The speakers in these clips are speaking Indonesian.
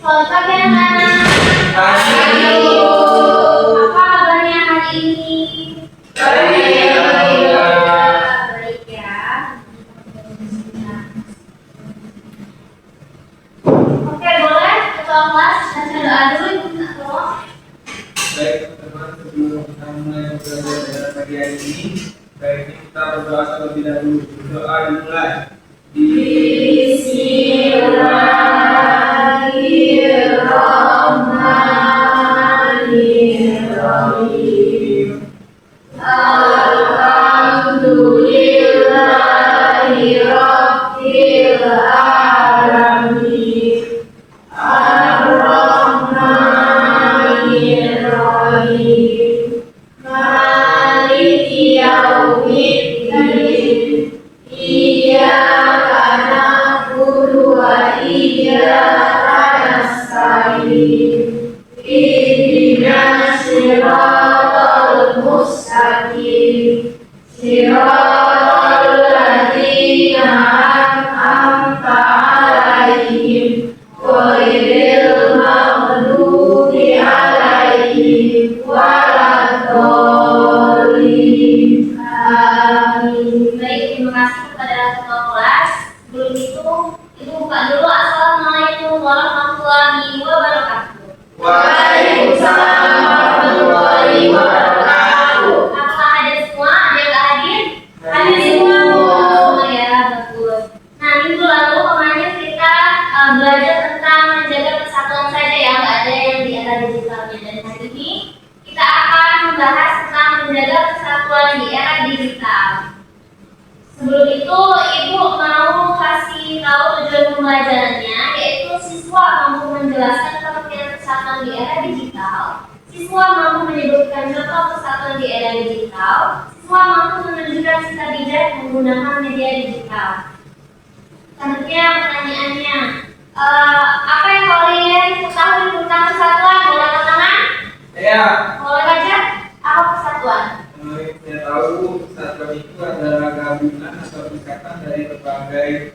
Selamat pagi anak-anak. Pagi. Apa kabarnya hari ini? Baik. Baik ya. Oke, boleh ketua kelas baca doa dulu Ibu Ketua. Baik teman-teman, sebelum kita mulai belajar pagi hari ini, baiknya kita berdoa terlebih dahulu. Doa dimulai. Bismillahirrahmanirrahim. Alhamdulillahirabbil alamin. Ar-Rahmanir-Rahim. Maliki yaumiddin. Iyyaka na'budu wa iyyaka nasta'in. Ihdinas siratal mustaqim. Siratal ladzina an'amta 'alaihim ghairil maghdubi 'alaihim waladdallin. Amin. Baik, terima kasih kepada ketua kelas. Sebelum itu, Ibu buka dulu. Assalamualaikum warahmatullahi wabarakatuh. Waalaikumsalam warahmatullahi wabarakatuh. Apakah hadir semua? Ada yang nggak hadir? Hadir semua ya, bagus. Nah, minggu lalu kemarin kita belajar tentang menjaga persatuan saja ya, nggak ada yang di era digitalnya. Dan hari ini kita akan membahas tentang menjaga persatuan di era digital. Sebelum itu, Ibu mau kasih tahu tujuan pembelajarannya, yaitu siswa mampu menjelaskan pengertian persatuan di era digital, siswa mampu menyebutkan contoh persatuan di era digital, siswa mampu menunjukkan sikap bijak menggunakan media digital. Selanjutnya pertanyaannya, apa yang kalian ketahui tentang persatuan? Boleh angkat tangan? Ya. Boleh baca? Apa persatuan? Saya tahu persatuan itu adalah gabungan atau ikatan dari berbagai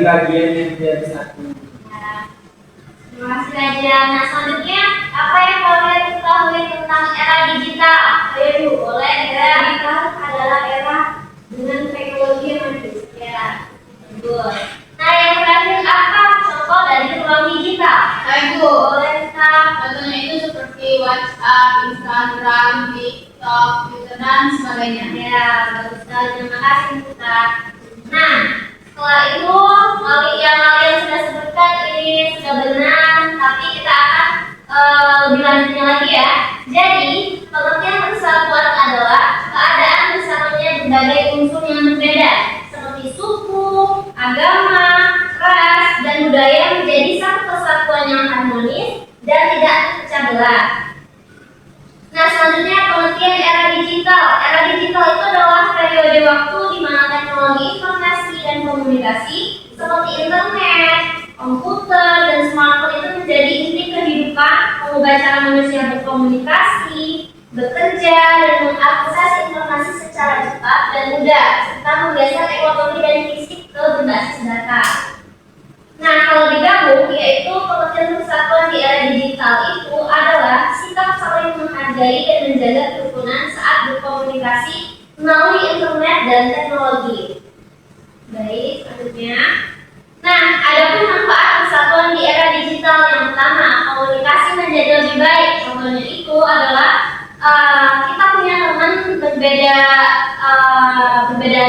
bagian yang menjadi satu. Ya. Terima kasih Raja. Nah, selanjutnya apa yang kalian ketahui tentang era digital? Ayo Ibu, boleh. Era digital adalah era dengan teknologi yang maju. Ya, betul. Nah, yang terakhir apa contoh dari ruang digital? Ibu, Boleh kita? contohnya itu seperti WhatsApp, Instagram, TikTok, Twitter, dan sebagainya. Ya, bagus sekali. Terima kasih kita. Nah, setelah itu yang kalian sudah sebutkan ini sudah benar, tapi kita akan lebih lanjutnya lagi ya. Jadi, pengertian persatuan adalah keadaan bersatunya berbagai unsur yang berbeda, seperti suku, agama, ras, dan budaya menjadi satu kesatuan yang harmonis dan tidak terpecah belah. Nah, selanjutnya pengertian era digital. Era digital itu adalah periode waktu di mana teknologi informasi dan komunikasi seperti internet, komputer, dan smartphone itu menjadi inti kehidupan, mengubah cara manusia berkomunikasi, bekerja, dan mengakses informasi secara cepat dan mudah, serta menggeser ekonomi dan fisik ke berbasis data. Nah, kalau digabung, yaitu pengertian persatuan di era digital itu adalah sikap saling menghargai dan menjaga kerukunan saat berkomunikasi melalui internet dan teknologi. Baik, selanjutnya. Nah, adapun manfaat persatuan di era digital yang pertama, komunikasi menjadi lebih baik. Contohnya itu adalah kita punya teman berbeda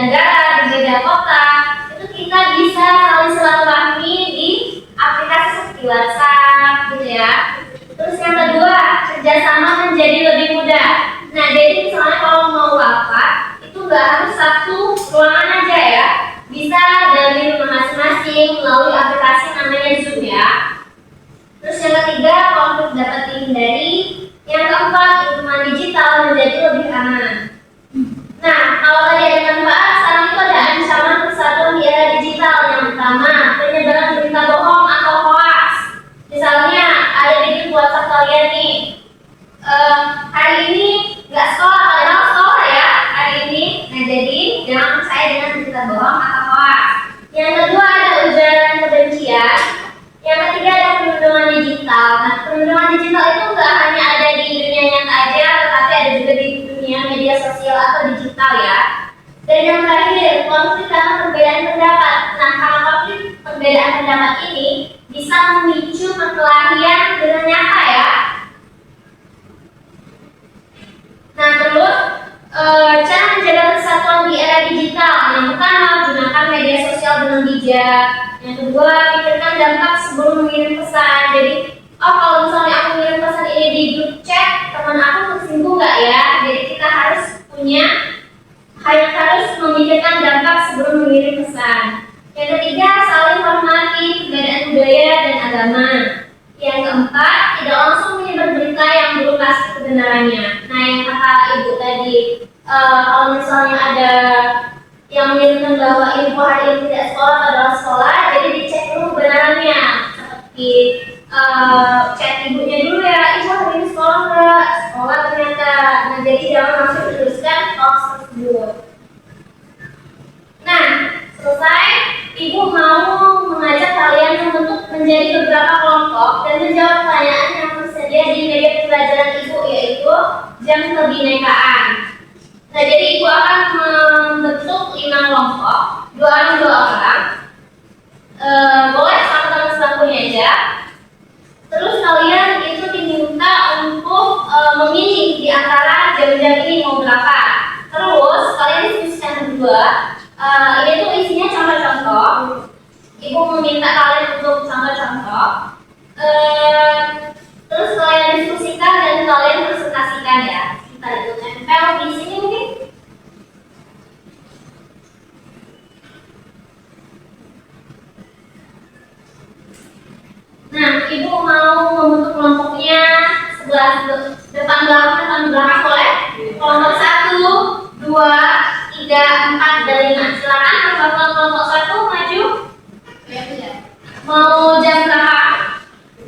negara, berbeda kota. Kita bisa saling silaturahmi di aplikasi seperti WhatsApp gitu ya. Terus yang kedua, kerjasama menjadi lebih mudah. Nah, jadi misalnya kalau mau rapat itu nggak harus satu ruangan aja ya, bisa dari rumah masing-masing melalui aplikasi namanya Zoom ya. Terus yang ketiga, konflik dapat dihindari. Yang keempat, lingkungan digital menjadi lebih aman. Nah, kalau tadi ada manfaat, sekarang itu ada ancaman persatuan di era digital. Yang pertama, penyebaran berita bohong atau hoax. Misalnya, ada di grup WhatsApp kalian nih, hari ini nggak sekolah, padahal sekolah ya hari ini. Nah, jadi jangan percaya dengan berita bohong atau hoax. Yang kedua ada ujaran kebencian. Yang ketiga ada perlindungan digital. Nah, perlindungan digital itu nggak hanya ada di dunia nyata aja, tetapi ada juga di dunia media sosial atau digital ya. Dan yang terakhir, konflik karena perbedaan pendapat. Nah, karena konflik perbedaan pendapat ini bisa memicu perkelahian dengan nyata ya. Nah, terus cara menjaga persatuan di era digital. Yang pertama, gunakan media sosial dengan bijak. Yang kedua, pikirkan dampak sebelum mengirim pesan. Jadi, kalau misalnya aku mengirim pesan ini di grup chat, teman aku tersinggung nggak ya? Jadi kita harus memikirkan dampak sebelum mengirim pesan. Yang ketiga, saling hormati perbedaan budaya dan agama. Yang keempat, tidak langsung menyebar berita yang belum pasti kebenarannya. Nah, yang kata ibu tadi, kalau misalnya ada yang menginginkan bahwa info hari ini tidak sekolah adalah sekolah, jadi dicek dulu kebenarannya. Seperti chat ibunya dulu ya, ibu hari ini sekolah nggak? Sekolah ternyata. Nah, jadi jangan langsung diteruskan hoax tersebut. Nah, selesai, ibu mau mengajak kalian untuk menjadi beberapa kelompok dan menjawab pertanyaan yang tersedia di media pembelajaran ibu, yaitu jam kebinekaan. Nah, jadi ibu akan membentuk 5 kelompok, 2 orang. Boleh sama teman sebangkunya aja. Terus kalian itu diminta untuk memilih di antara jam-jam ini mau berapa. Terus kalian diskusikan berdua. Ini tuh isinya contoh-contoh. Ibu meminta kalian untuk contoh-contoh. Terus kalian diskusikan dan kalian presentasikan ya. Kita itu tempel di sini mungkin. Nah, ibu mau membentuk kelompoknya sebelah depan belakang boleh. Kelompok 1, 2, 3, 4, dan 5. Silakan kelompok 1 maju. Mau jam berapa?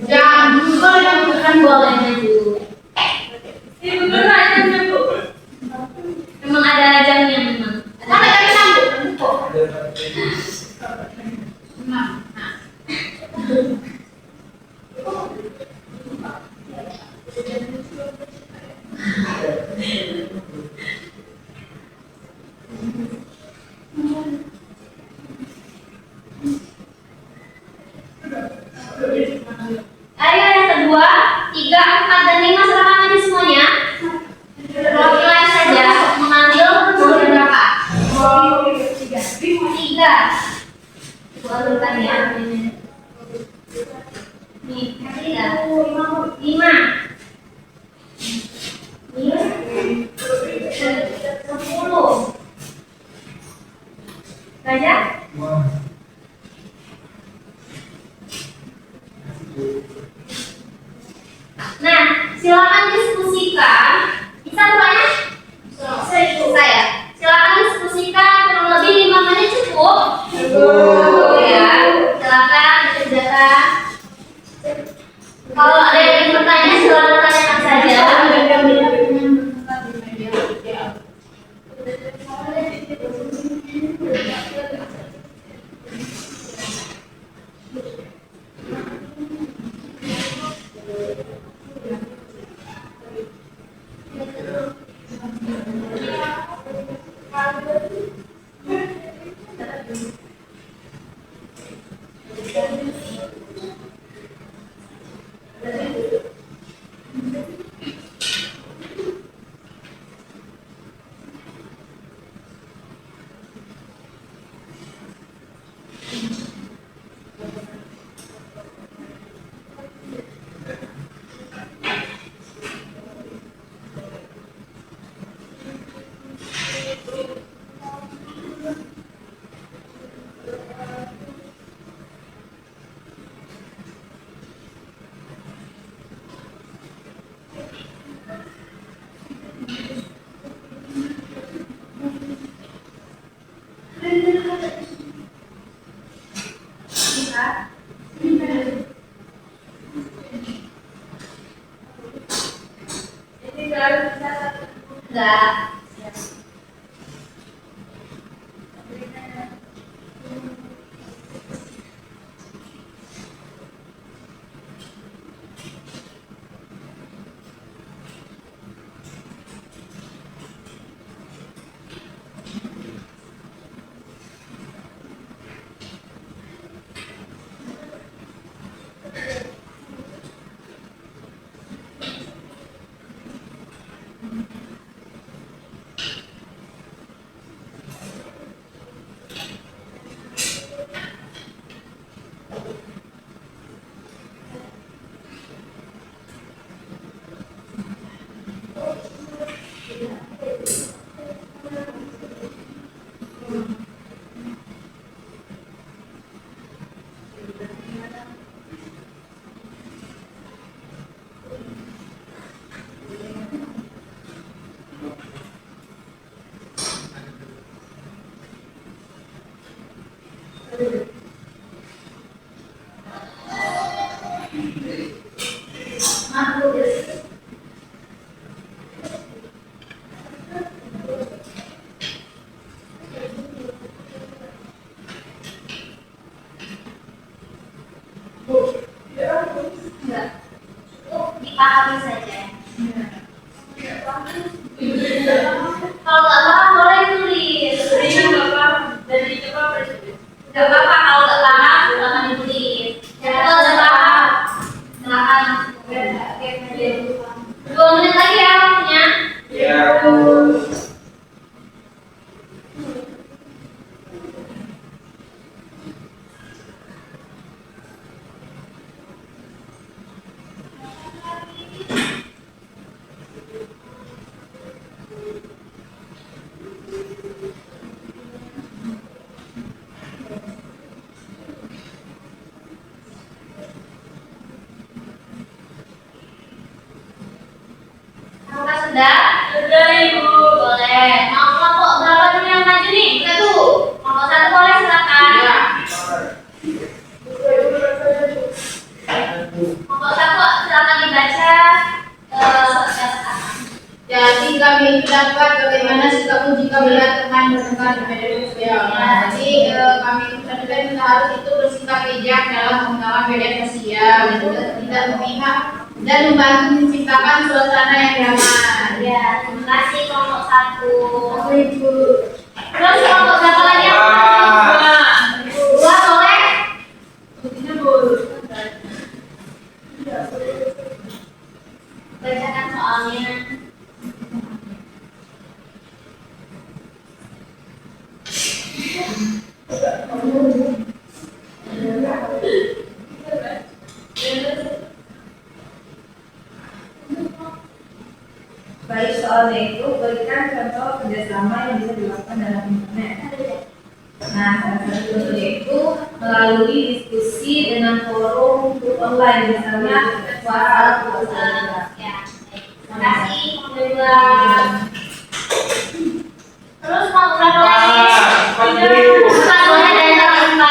Jam 2 kan boleh maju. Ibu beneran jamnya bu? Memang ada jamnya memang. Ada jam sambung. Nah. Ayo yang kedua, 3, 4, dan 5 silakan maju semuanya. Perwakilan saja mengambil nomor berapa? 3. Ibu ambilkan ya. Nih, 3, 5. 10. Baca? Nah, silakan diskusikan. Bisa rupanya? Saya. Silakan diskusikan kurang lebih 5 menit cukup. Ya, silakan dikerjakan. Kalau ada yang ingin bertanya, silakan tanyakan saja. Enggak. Dipahami saja. Kalau nggak paham boleh tulis. Nggak apa-apa kalau nggak paham silakan ditulis. Kalau nggak paham silakan. 2 menit lagi ya waktunya. Ya. Apakah sudah? Sudah Ibu. Boleh. Mau kelompok berapa dulu yang maju nih? 1. Kelompok 1 boleh silakan. Kelompok 1 silakan dibaca. Jadi kami dapat bagaimana sikapmu jika melihat teman bertengkar di media sosial. Nah, jadi kami ucapkan kita harus itu bersikap bijak dalam menggunakan media sosial, tidak memihak dan membantu menciptakan suasana yang damai. Ya, terima kasih kelompok 1. Terus kelompok berapa lagi yang maju? 2 boleh? Bacakan soalnya. Baik, soalnya itu berikan contoh kerjasama yang bisa dilakukan dalam internet. Nah, salah satu contohnya itu melalui diskusi dengan forum online, misalnya WhatsApp atau Telegram. Ya, baik. Terima kasih kelompok 2. Terus kelompok berapa lagi? 4 boleh dan yang 4.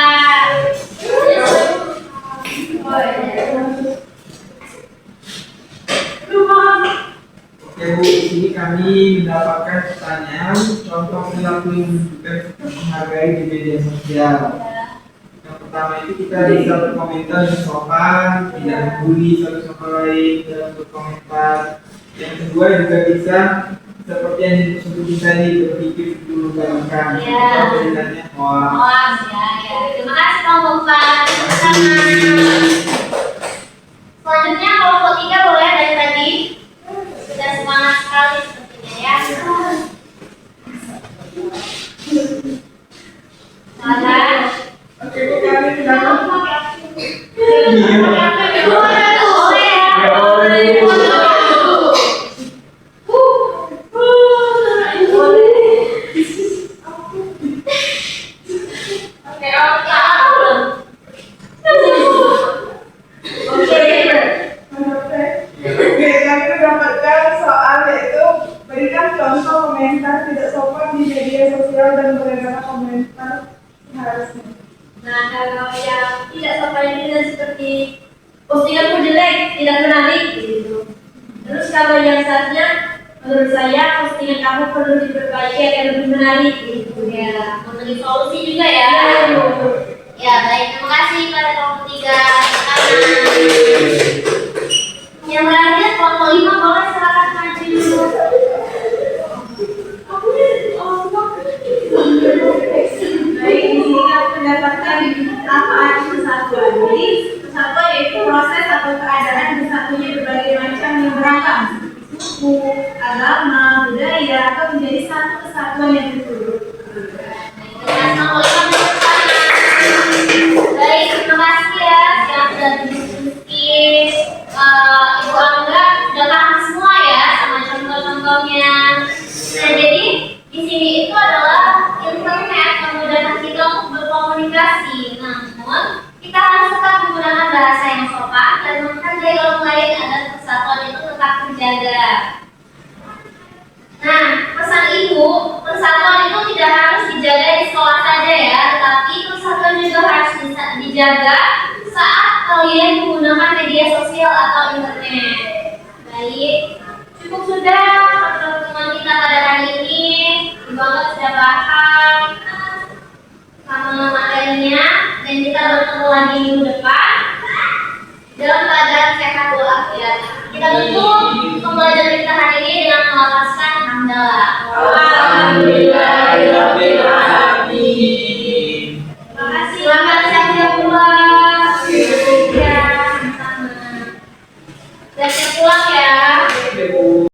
Oke Bu, di sini kami mendapatkan pertanyaan contoh perilaku yang menunjukkan sikap menghargai di media sosial. Yang pertama itu kita bisa berkomentar dengan sopan, tidak membuli satu sama lain dalam berkomentar. Yang kedua juga bisa seperti yang disebutkan tadi, berpikir dulu bayangkan. Ya. Atau pilihannya hoax. Hoax ya, ya. Terima kasih kelompok 4. Selanjutnya kelompok 3 boleh dari tadi. Sudah semangat sekali sepertinya ya. Silakan. Oke Bu, kami mendapat Oke, kami mendapatkan soal yaitu berikan contoh komentar tidak sopan di media sosial dan bagaimana komentar seharusnya. Nah, kalau yang tidak sopan itu seperti postinganmu jelek, tidak menarik gitu. Terus kalau yang seharusnya menurut saya postingan kamu perlu diperbaiki agar lebih menarik gitu ya. Memberi solusi juga ya. Ya, baik. Terima kasih pada kelompok 3. Yang terakhir kelompok 5 boleh silakan maju dulu. Baik, di sini kami mendapatkan apa arti persatuan. Jadi, persatuan yaitu proses atau keadaan bersatunya berbagai macam yang beragam, suku, agama, budaya, atau menjadi satu kesatuan yang tertutup. Baik, terima kasih ya yang sudah berdiskusi. Ibu Angga sudah paham semua ya sama contoh-contohnya. Nah, jadi di sini itu adalah internet memudahkan kita untuk berkomunikasi. Namun kita harus tetap menggunakan bahasa yang sopan dan menghargai orang lain agar persatuan itu tetap terjaga. Nah, pesan ibu, persatuan itu tidak harus dijaga di sekolah saja ya, tetapi persatuan juga banget sudah paham sama materinya, dan kita bertemu lagi minggu depan dalam keadaan sehat walafiat. Kita tutup pembelajaran kita hari ini dengan melafazkan hamdalah.